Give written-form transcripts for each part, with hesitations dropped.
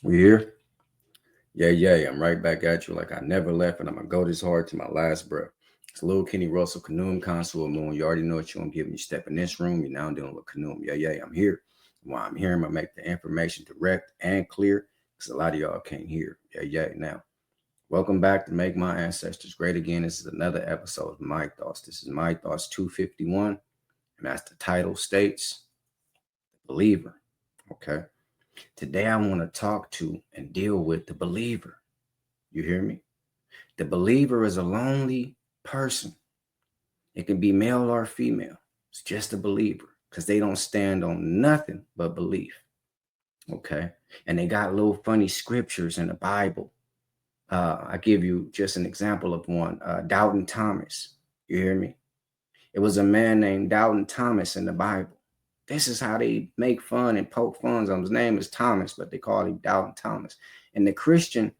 We here? Yeah. I'm right back at you like I never left, and I'm gonna go this hard to my last breath. It's Lil Kenny Russell, Canoom Consul Moon. You already know what you're gonna give me. Step in this room, you're now dealing with Canoom. Yeah, I'm here. While I'm here, I'm gonna make the information direct and clear because a lot of y'all can't hear. Yeah. Now, welcome back to Make My Ancestors Great Again. This is another episode of My Thoughts. This is My Thoughts 251, and as the title states, Believer. Okay. Today I want to talk to and deal with the believer. You hear me? The believer is a lonely person. It can be male or female. It's just a believer because they don't stand on nothing but belief. Okay. And they got little funny scriptures in the Bible. I give you just an example of one. Doubting Thomas. You hear me? It was a man named Doubting Thomas in the Bible. This is how they make fun and poke fun on his name is Thomas, but they call him Doubting Thomas. And the Christian,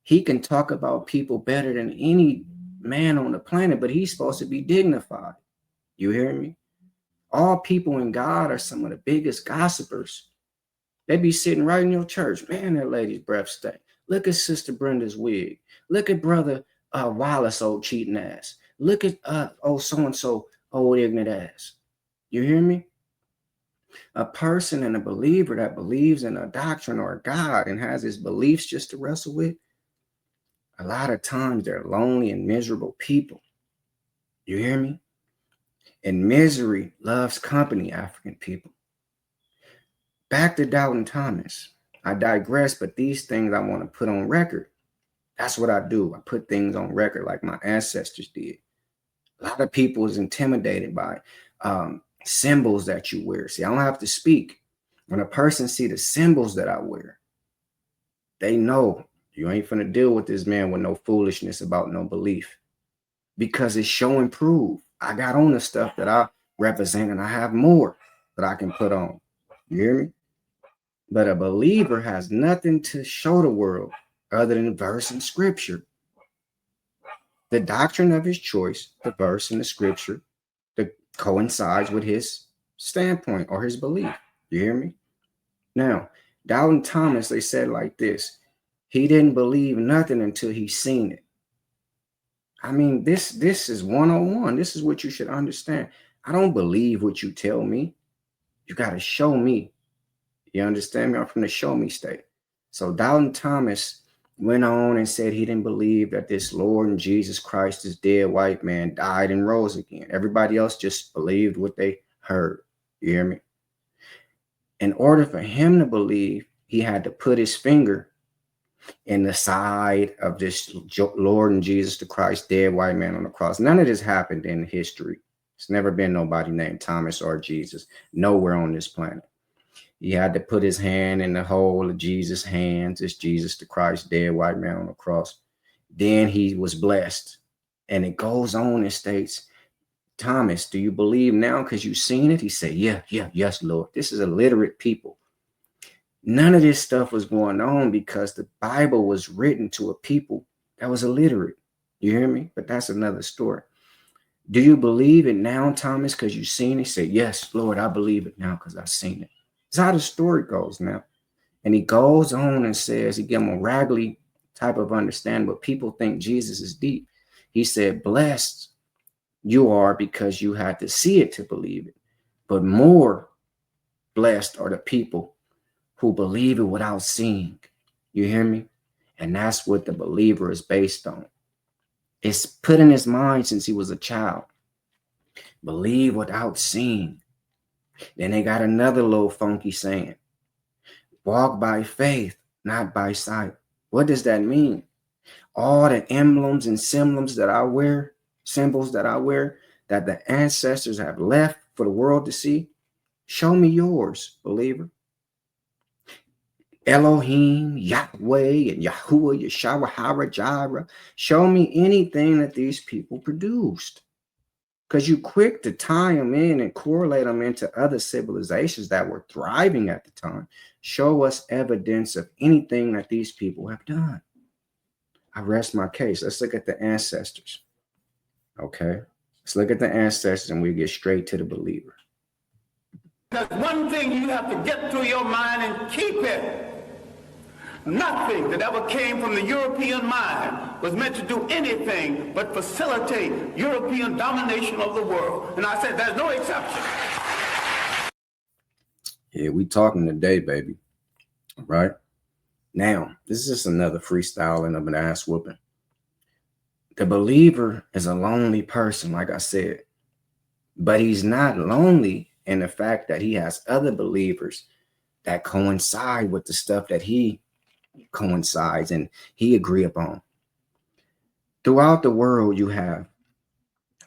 he can talk about people better than any man on the planet, but he's supposed to be dignified. You hear me? All people in God are some of the biggest gossipers. They be sitting right in your church. Man, that lady's breath stink. Look at Sister Brenda's wig. Look at Brother Wallace, old cheating ass. Look at old so-and-so, old ignorant ass. You hear me? A person and a believer that believes in a doctrine or a God and has his beliefs just to wrestle with, a lot of times they're lonely and miserable people. You hear me? And misery loves company, African people. Back to Doubting Thomas. I digress, but these things I want to put on record. That's what I do. I put things on record like my ancestors did. A lot of people is intimidated by symbols that you wear. See, I don't have to speak. When a person see the symbols that I wear, they know you ain't finna deal with this man with no foolishness about no belief. Because it's show and prove. I got on the stuff that I represent and I have more that I can put on. You hear me? But a believer has nothing to show the world other than verse and scripture. The doctrine of his choice, the verse and the scripture, that coincides with his standpoint or his belief. You hear me? Now, Doubting Thomas, they said like this. He didn't believe nothing until he seen it. I mean, this is 101. This is what you should understand. I don't believe what you tell me. You got to show me. You understand me? I'm from the show me state. So Doubting Thomas went on and said he didn't believe that this Lord and Jesus Christ, this dead white man, died and rose again. Everybody else just believed what they heard. You hear me? In order for him to believe, he had to put his finger in the side of this Lord and Jesus the Christ, dead white man on the cross. None of this happened in history. It's never been nobody named Thomas or Jesus nowhere on this planet. He had to put his hand in the hole of Jesus' hands. It's Jesus the Christ, dead white man on the cross. Then he was blessed. And it goes on and states, Thomas, do you believe now because you've seen it? He said, yes, Lord. This is illiterate people. None of this stuff was going on because the Bible was written to a people that was illiterate. You hear me? But that's another story. Do you believe it now, Thomas, because you've seen it? He said, yes, Lord, I believe it now because I've seen it. That's how the story goes now. And he goes on and says, he gave him a raggedy type of understanding, but people think Jesus is deep. He said, blessed you are because you had to see it to believe it. But more blessed are the people who believe it without seeing. You hear me? And that's what the believer is based on. It's put in his mind since he was a child. Believe without seeing. Then they got another little funky saying. Walk by faith, not by sight. What does that mean? All the emblems and symbols that I wear, that the ancestors have left for the world to see, show me yours, believer. Elohim, Yahweh, and Yahuwah, Yeshua, Hara, Jireh. Show me anything that these people produced. Because you're quick to tie them in and correlate them into other civilizations that were thriving at the time. Show us evidence of anything that these people have done. I rest my case. Let's look at the ancestors. Okay? Let's look at the ancestors and we get straight to the believer. That's one thing you have to get through your mind and keep it. Nothing that ever came from the European mind was meant to do anything but facilitate European domination of the world. And I said, there's no exception. Yeah, we talking today, baby. All right. Now, this is just another freestyling of an ass whooping. The believer is a lonely person, like I said, but he's not lonely in the fact that he has other believers that coincide with the stuff that he coincides and he agree upon. Throughout the world, you have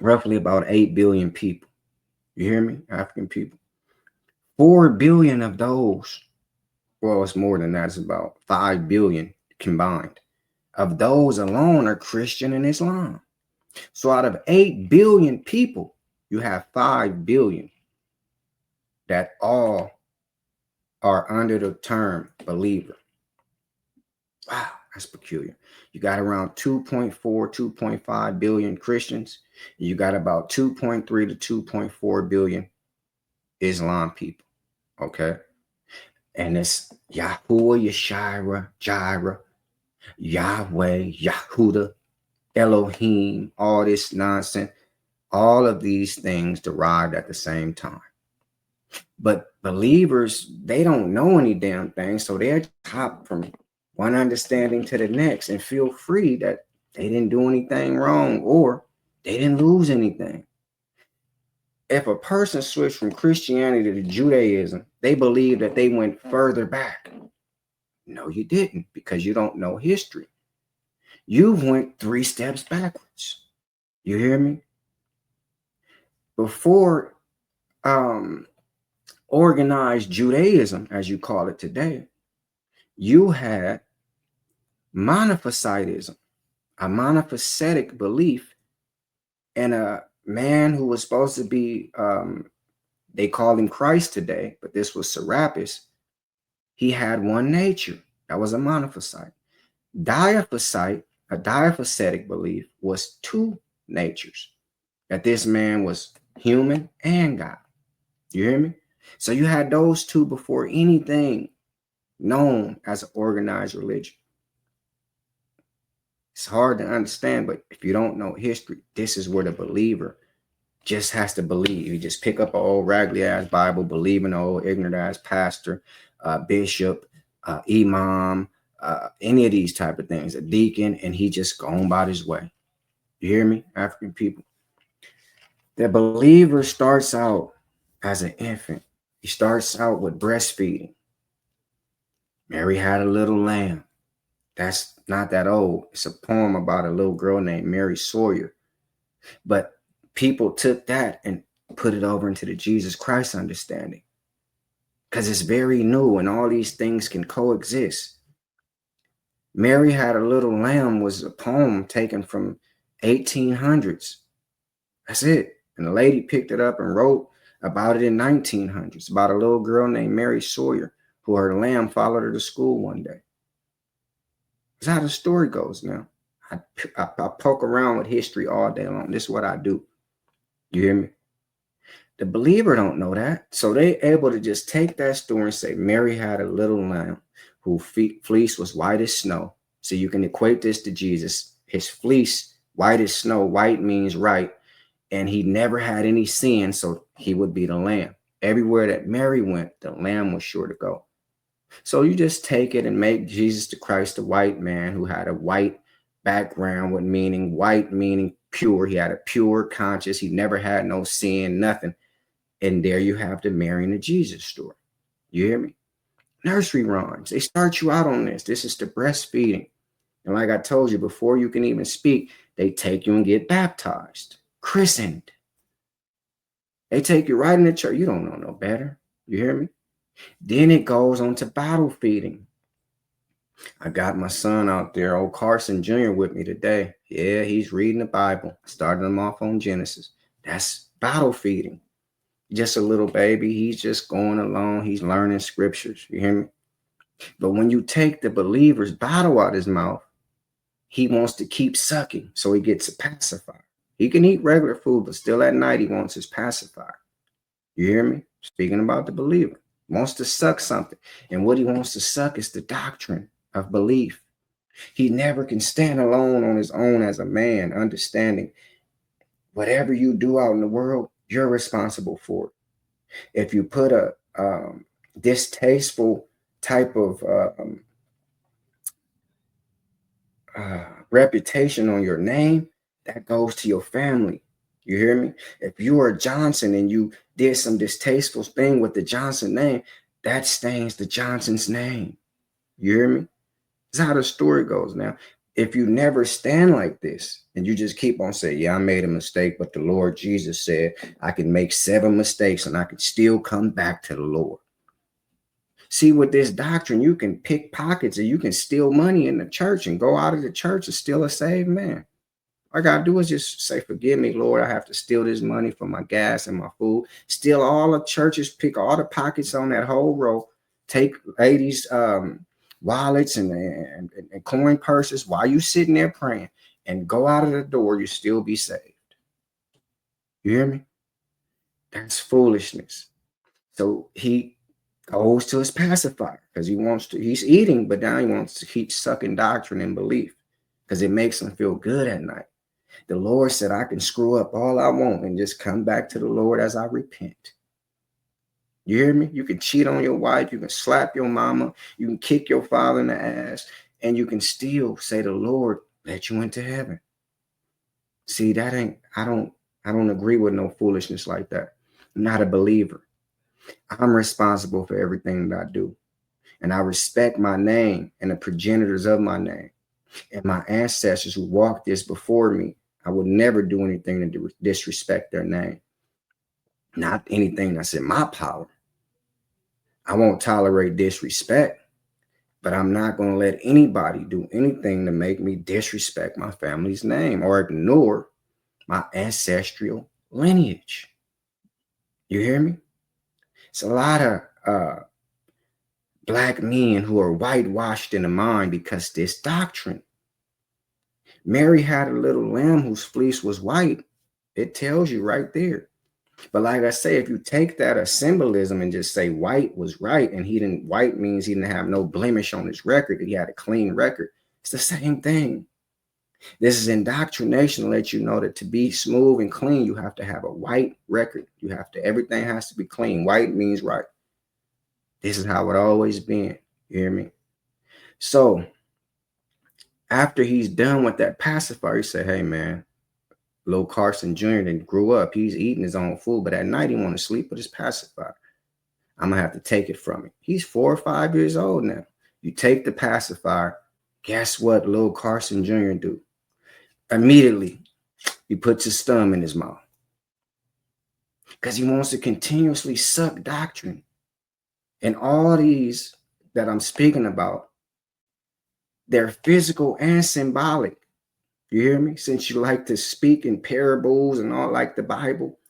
roughly about 8 billion people. You hear me? African people. 4 billion of those, well, it's more than that. It's about 5 billion combined. Of those alone are Christian and Islam. So out of 8 billion people, you have 5 billion that all are under the term believer. Wow, that's peculiar. You got around 2.4, 2.5 billion Christians. And you got about 2.3 to 2.4 billion Islam people. Okay. And it's Yahuwah, Yeshua, Jireh, Yahweh, Yahudah, Elohim, all this nonsense. All of these things derived at the same time. But believers, they don't know any damn thing. So they're hop from one understanding to the next and feel free that they didn't do anything wrong or they didn't lose anything. If a person switched from Christianity to Judaism, they believe that they went further back. No, you didn't, because you don't know history. You went 3 steps backwards. You hear me? Before organized Judaism, as you call it today, you had monophysitism, a monophysitic belief in a man who was supposed to be, they call him Christ today, but this was Serapis. He had one nature. That was a monophysite. Diaphysite, a diaphysitic belief, was 2 natures. That this man was human and God. You hear me? So you had those 2 before anything known as an organized religion. It's hard to understand, but if you don't know history, this is where the believer just has to believe. You just pick up an old raggedy ass Bible, believe in an old ignorant ass pastor, bishop, imam, any of these type of things, a deacon, and he just going about his way. You hear me, African people? The believer starts out as an infant. He starts out with breastfeeding. Mary had a little lamb. That's not that old. It's a poem about a little girl named Mary Sawyer. But people took that and put it over into the Jesus Christ understanding, because it's very new and all these things can coexist. Mary Had a Little Lamb was a poem taken from 1800s. That's it. And the lady picked it up and wrote about it in 1900s, about a little girl named Mary Sawyer, who her lamb followed her to school one day. That's how the story goes now. I poke around with history all day long. This is what I do. You hear me? The believer don't know that. So they able to just take that story and say, Mary had a little lamb whose fleece was white as snow. So you can equate this to Jesus. His fleece, white as snow. White means right. And he never had any sin, so he would be the lamb. Everywhere that Mary went, the lamb was sure to go. So you just take it and make Jesus the Christ a white man who had a white background, with meaning white, meaning pure. He had a pure conscience. He never had no sin, nothing. And there you have the Mary and the Jesus story. You hear me? Nursery rhymes. They start you out on this. This is the breastfeeding. And like I told you, before you can even speak, they take you and get baptized, christened. They take you right in the church. You don't know no better. You hear me? Then it goes on to bottle feeding. I got my son out there, old Carson Jr., with me today. Yeah, he's reading the Bible. I started him off on Genesis. That's bottle feeding. Just a little baby. He's just going along. He's learning scriptures. You hear me? But when you take the believer's bottle out of his mouth, he wants to keep sucking. So he gets a pacifier. He can eat regular food, but still at night he wants his pacifier. You hear me? Speaking about the believer. Wants to suck something. And what he wants to suck is the doctrine of belief. He never can stand alone on his own as a man, understanding whatever you do out in the world, you're responsible for it. If you put a distasteful type of reputation on your name, that goes to your family. You hear me? If you are Johnson and you did some distasteful thing with the Johnson name, that stains the Johnson's name. You hear me? That's how the story goes. Now, if you never stand like this and you just keep on saying, yeah, I made a mistake, but the Lord Jesus said I can make 7 mistakes and I can still come back to the Lord. See, with this doctrine, you can pick pockets and you can steal money in the church and go out of the church and still a saved man. All I got to do is just say, forgive me, Lord, I have to steal this money for my gas and my food. Steal all the churches, pick all the pockets on that whole row, take ladies' wallets and coin purses while you sitting there praying, and go out of the door, you still be saved. You hear me? That's foolishness. So he goes to his pacifier because he's eating, but now he wants to keep sucking doctrine and belief because it makes him feel good at night. The Lord said, I can screw up all I want and just come back to the Lord as I repent. You hear me? You can cheat on your wife. You can slap your mama. You can kick your father in the ass. And you can still say the Lord let you into heaven. See, I don't agree with no foolishness like that. I'm not a believer. I'm responsible for everything that I do. And I respect my name and the progenitors of my name. And my ancestors who walked this before me, I would never do anything to disrespect their name. Not anything that's in my power. I won't tolerate disrespect, but I'm not going to let anybody do anything to make me disrespect my family's name or ignore my ancestral lineage. You hear me? It's a lot of black men who are whitewashed in the mind because this doctrine. Mary had a little lamb whose fleece was white. It tells you right there. But like I say, if you take that as symbolism and just say white was right, and white means he didn't have no blemish on his record, he had a clean record. It's the same thing. This is indoctrination to let you know that to be smooth and clean, you have to have a white record. Everything has to be clean. White means right. This is how it always been. You hear me? So after he's done with that pacifier, he said, hey man, little Carson Jr. that grew up, he's eating his own food, but at night he want to sleep with his pacifier. I'm going to have to take it from him. He's 4 or 5 years old now. You take the pacifier. Guess what little Carson Jr. do? Immediately, he puts his thumb in his mouth because he wants to continuously suck doctrine. And all these that I'm speaking about, they're physical and symbolic. You hear me? Since you like to speak in parables and all like the Bible,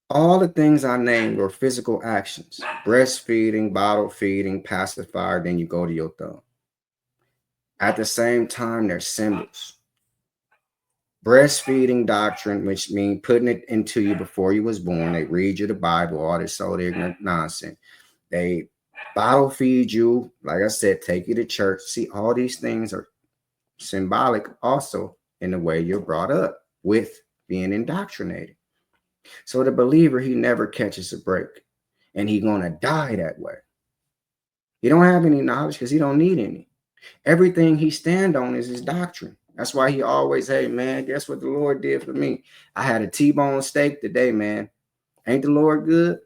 all the things I named were physical actions: breastfeeding, bottle feeding, pacifier, then you go to your thumb. At the same time, they're symbols. Breastfeeding doctrine, which means putting it into you before you was born. They read you the Bible, all this old ignorant nonsense. They bottle feed you, like I said, take you to church. See, all these things are symbolic also in the way you're brought up with being indoctrinated. So the believer, he never catches a break, and he's going to die that way. He don't have any knowledge because he don't need any. Everything he stand on is his doctrine. That's why he always, hey man, guess what the Lord did for me? I had a T-bone steak today, man. Ain't the Lord good?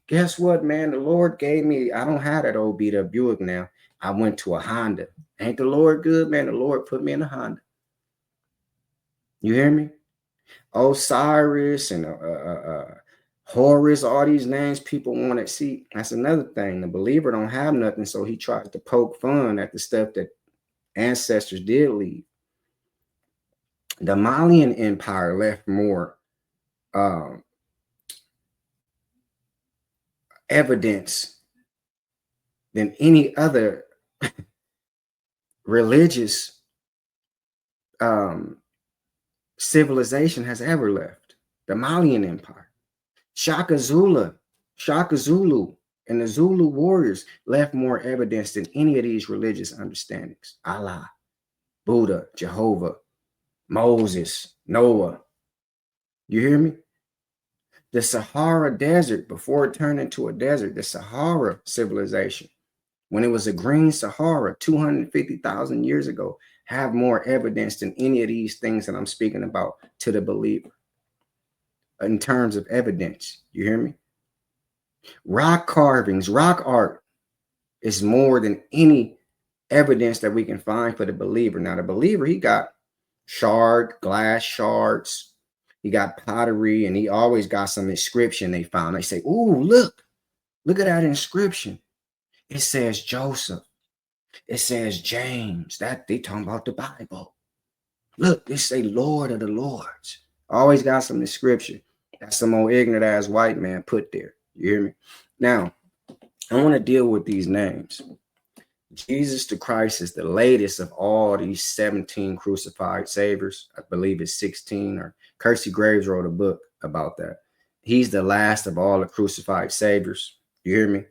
Guess what, man? The Lord gave me, I don't have that old beat up Buick now. I went to a Honda. Ain't the Lord good, man? The Lord put me in a Honda. You hear me? Osiris and Horus, all these names people want to see. That's another thing. The believer don't have nothing, so he tries to poke fun at the stuff that ancestors did leave. The Malian Empire left more evidence than any other religious civilization has ever left. The Malian Empire. Shaka Zulu And the Zulu warriors left more evidence than any of these religious understandings. Allah, Buddha, Jehovah, Moses, Noah. You hear me? The Sahara Desert, before it turned into a desert, the Sahara civilization, when it was a green Sahara 250,000 years ago, have more evidence than any of these things that I'm speaking about to the believer in terms of evidence. You hear me? Rock carvings, rock art is more than any evidence that we can find for the believer. Now, the believer, he got glass shards, he got pottery, and he always got some inscription they found. They say, "Ooh, look at that inscription. It says Joseph. It says James." That they talking about the Bible. Look, they say Lord of the Lords. Always got some inscription. That's some old ignorant ass white man put there. You hear me? Now, I want to deal with these names. Jesus the Christ is the latest of all these 17 crucified saviors. I believe it's 16, or Kersey Graves wrote a book about that. He's the last of all the crucified saviors. You hear me?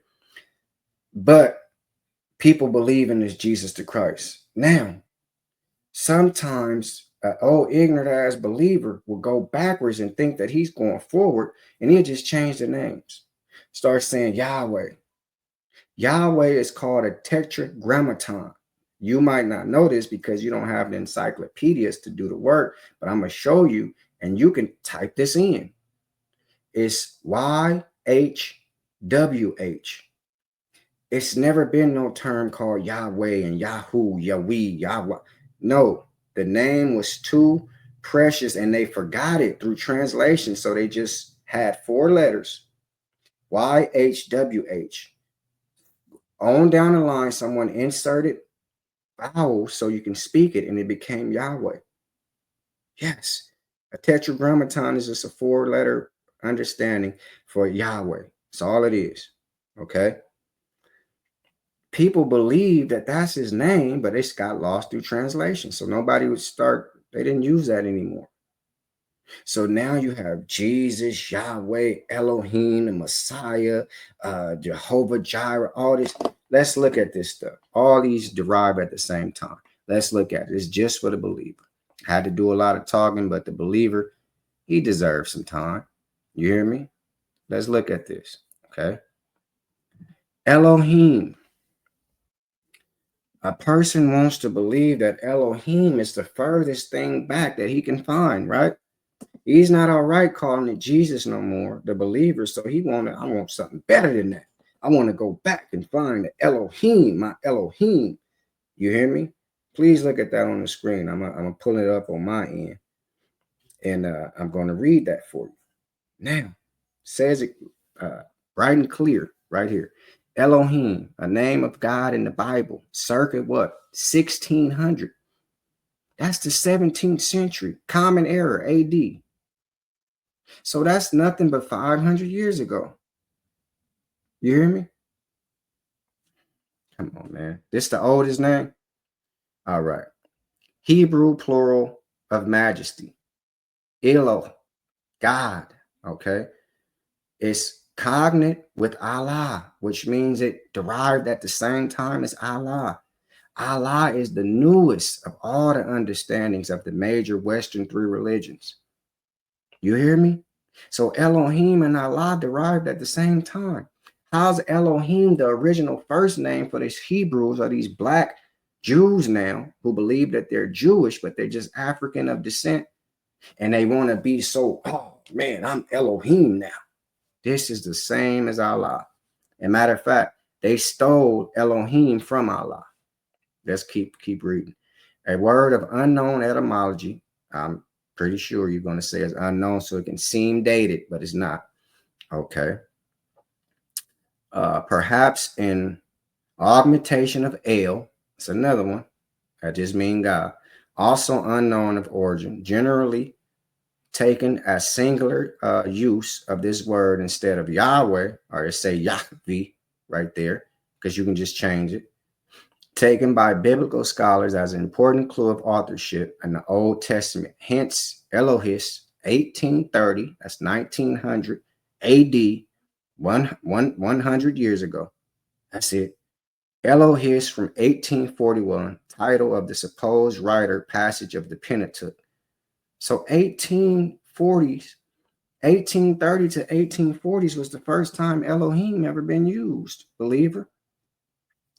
But people believe in this Jesus the Christ. Now, sometimes an old ignorant ass believer will go backwards and think that he's going forward, and he'll just change the names. Start saying Yahweh. Yahweh is called a tetragrammaton. You might not know this because you don't have the encyclopedias to do the work, but I'm going to show you, and you can type this in. It's YHWH. It's never been no term called Yahweh and Yahoo, Yahweh, Yahweh. No, the name was too precious and they forgot it through translation. So they just had 4 letters, YHWH. On down the line, someone inserted vowels so you can speak it, and it became Yahweh. Yes, a tetragrammaton is just a 4-letter understanding for Yahweh. That's all it is. Okay. People believe that that's his name, but it's got lost through translation. So nobody would they didn't use that anymore. So now you have Jesus, Yahweh, Elohim, the Messiah, Jehovah Jireh, all this. Let's look at this stuff. All these derive at the same time. Let's look at it. It's just for the believer. Had to do a lot of talking, but the believer, he deserves some time. You hear me? Let's look at this. Okay. Elohim. A person wants to believe that Elohim is the furthest thing back that he can find, right? He's not all right calling it Jesus no more, the believer. So I want something better than that. I want to go back and find the Elohim, my Elohim. You hear me? Please look at that on the screen. I'm gonna pull it up on my end, and I'm going to read that for you. Now, says it bright and clear right here. Elohim, a name of God in the Bible, circa what? 1600. That's the 17th century, Common Era, AD. So that's nothing but 500 years ago. You hear me? Come on, man. This the oldest name? All right. Hebrew plural of majesty. Elo, God. Okay. It's cognate with Allah, which means it derived at the same time as Allah. Allah is the newest of all the understandings of the major Western 3 religions. You hear me? So Elohim and Allah derived at the same time. How's Elohim the original first name for these Hebrews or these black Jews now who believe that they're Jewish, but they're just African of descent? And they want to be so, oh man, I'm Elohim now. This is the same as Allah. As a matter of fact, they stole Elohim from Allah. Let's keep reading. A word of unknown etymology. I'm pretty sure you're going to say it's unknown so it can seem dated, but it's not. Okay. Perhaps in augmentation of El. It's another one. That just means God. Also unknown of origin. Generally taken as singular use of this word instead of Yahweh, or say Yahweh right there, because you can just change it. Taken by biblical scholars as an important clue of authorship in the Old Testament. Hence, Elohis, 1830, that's 1900 AD, 100 years ago. That's it. Elohist from 1841, title of the supposed writer passage of the Pentateuch. So 1840s, 1830 to 1840s was the first time Elohim ever been used, believer.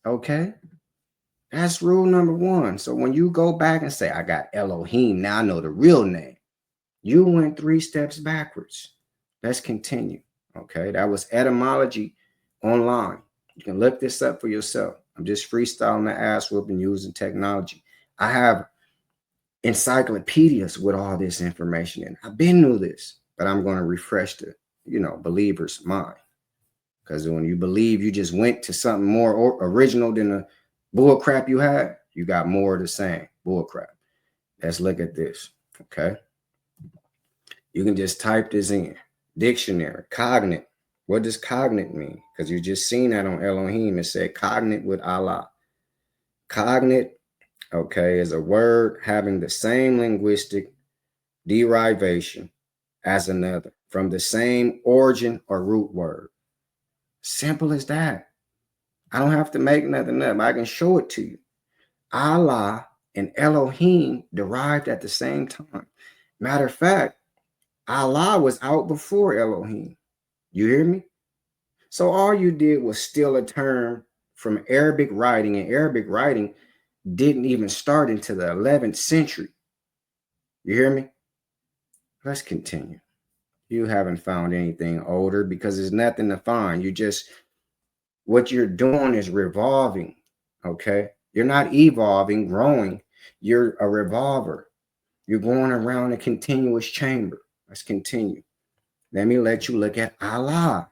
Okay. That's rule number one. So when you go back and say, I got Elohim, now I know the real name. You went 3 steps backwards. Let's continue. Okay. That was etymology online. You can look this up for yourself. I'm just freestyling the ass whooping using technology. I have encyclopedias with all this information in. I've been knew this, but I'm going to refresh the, believer's mind. Because when you believe you just went to something more original than the bull crap you had, you got more of the same bull crap. Let's look at this. Okay. You can just type this in. Dictionary, cognate. What does cognate mean? Because you just seen that on Elohim. It said cognate with Allah. Cognate, okay, is a word having the same linguistic derivation as another from the same origin or root word. Simple as that. I don't have to make nothing up. I can show it to you. Allah and Elohim derived at the same time. Matter of fact, Allah was out before Elohim. You hear me? So all you did was steal a term from Arabic writing, and Arabic writing didn't even start until the 11th century. You hear me? Let's continue. You haven't found anything older because there's nothing to find. What you're doing is revolving, okay? You're not evolving, growing. You're a revolver. You're going around a continuous chamber. Let's continue. Let me let you look at Allah.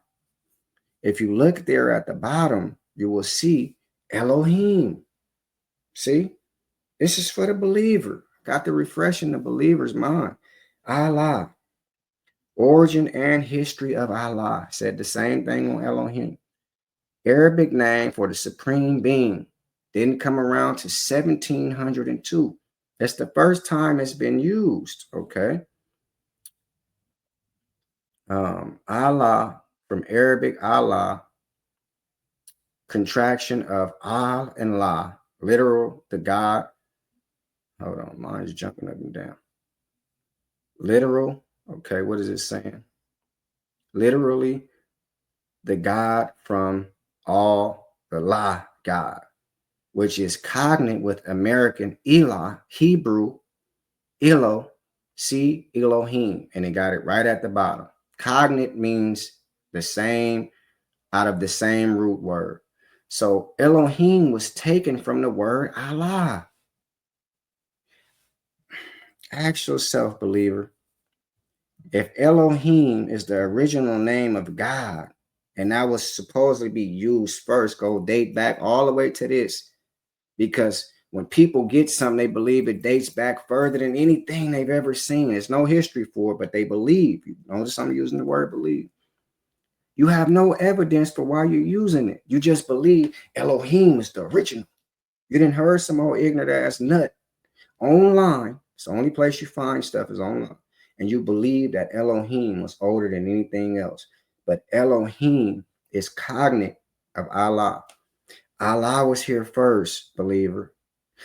If you look there at the bottom, you will see Elohim. See? This is for the believer. Got to refresh in the believer's mind. Allah. Origin and history of Allah. Said the same thing on Elohim. Arabic name for the supreme being. Didn't come around to 1702. That's the first time it's been used. Okay. Allah, from Arabic Allah, contraction of Al and La, literal, the God. Hold on, mine's jumping up and down. Literal, okay, what is it saying? Literally, the God from all, the La, God, which is cognate with American Elah, Hebrew, Elo, see Elohim, and it got it right at the bottom. Cognate means the same, out of the same root word. So Elohim was taken from the word Allah. Ask yourself, believer, if Elohim is the original name of God, and that was supposedly be used first, go date back all the way to this, because when people get something, they believe it dates back further than anything they've ever seen. There's no history for it, but they believe. You notice I'm using the word believe. You have no evidence for why you're using it. You just believe Elohim is the original. You didn't heard some old ignorant ass nut online. It's the only place you find stuff is online. And you believe that Elohim was older than anything else. But Elohim is cognate of Allah. Allah was here first, believer.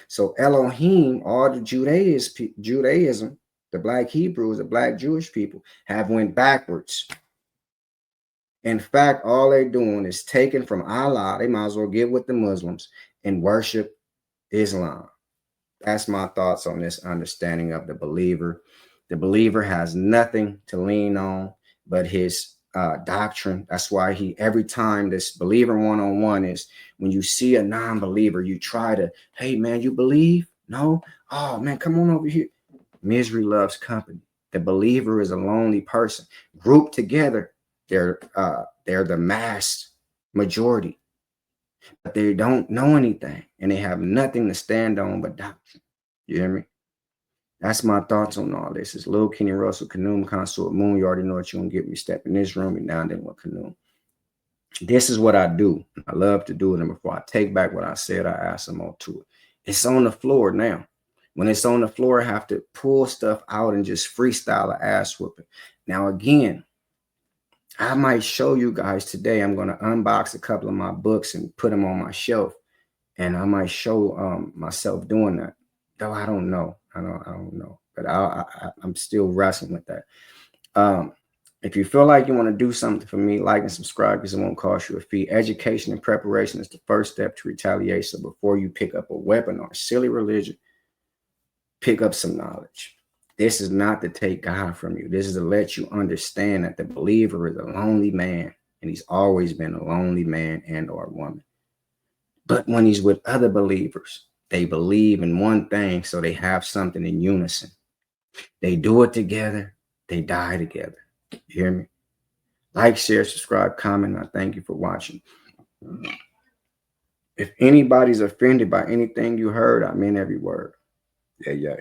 So Elohim, all the Judaism, the black Hebrews, the black Jewish people have went backwards. In fact, all they're doing is taking from Allah. They might as well get with the Muslims and worship Islam. That's my thoughts on this understanding of the believer. The believer has nothing to lean on but his doctrine. That's why every time this believer one-on-one is, when you see a non-believer, you try to, hey man, you believe? No? Oh man, come on over here. Misery loves company. The believer is a lonely person. Grouped together, they're the mass majority. But they don't know anything and they have nothing to stand on but doctrine. You hear me? That's my thoughts on all this. It's Lil Kenny Russell, Kanum Consort Moon. You already know what you're going to get me. Step in this room and down there with Kanum. This is what I do. I love to do it. And before I take back what I said, I add some more to it. It's on the floor now. When it's on the floor, I have to pull stuff out and just freestyle an ass whooping. Now, again, I might show you guys today. I'm going to unbox a couple of my books and put them on my shelf. And I might show myself doing that. Though I don't know. I don't know. But I'm still wrestling with that. If you feel like you want to do something for me, like and subscribe because it won't cost you a fee. Education and preparation is the first step to retaliation. So before you pick up a weapon or a silly religion, pick up some knowledge. This is not to take God from you. This is to let you understand that the believer is a lonely man, and he's always been a lonely man and or woman. But when he's with other believers, they believe in one thing, so they have something in unison. They do it together. They die together. You hear me? Like, share, subscribe, comment. I thank you for watching. If anybody's offended by anything you heard, I mean every word. Yeah.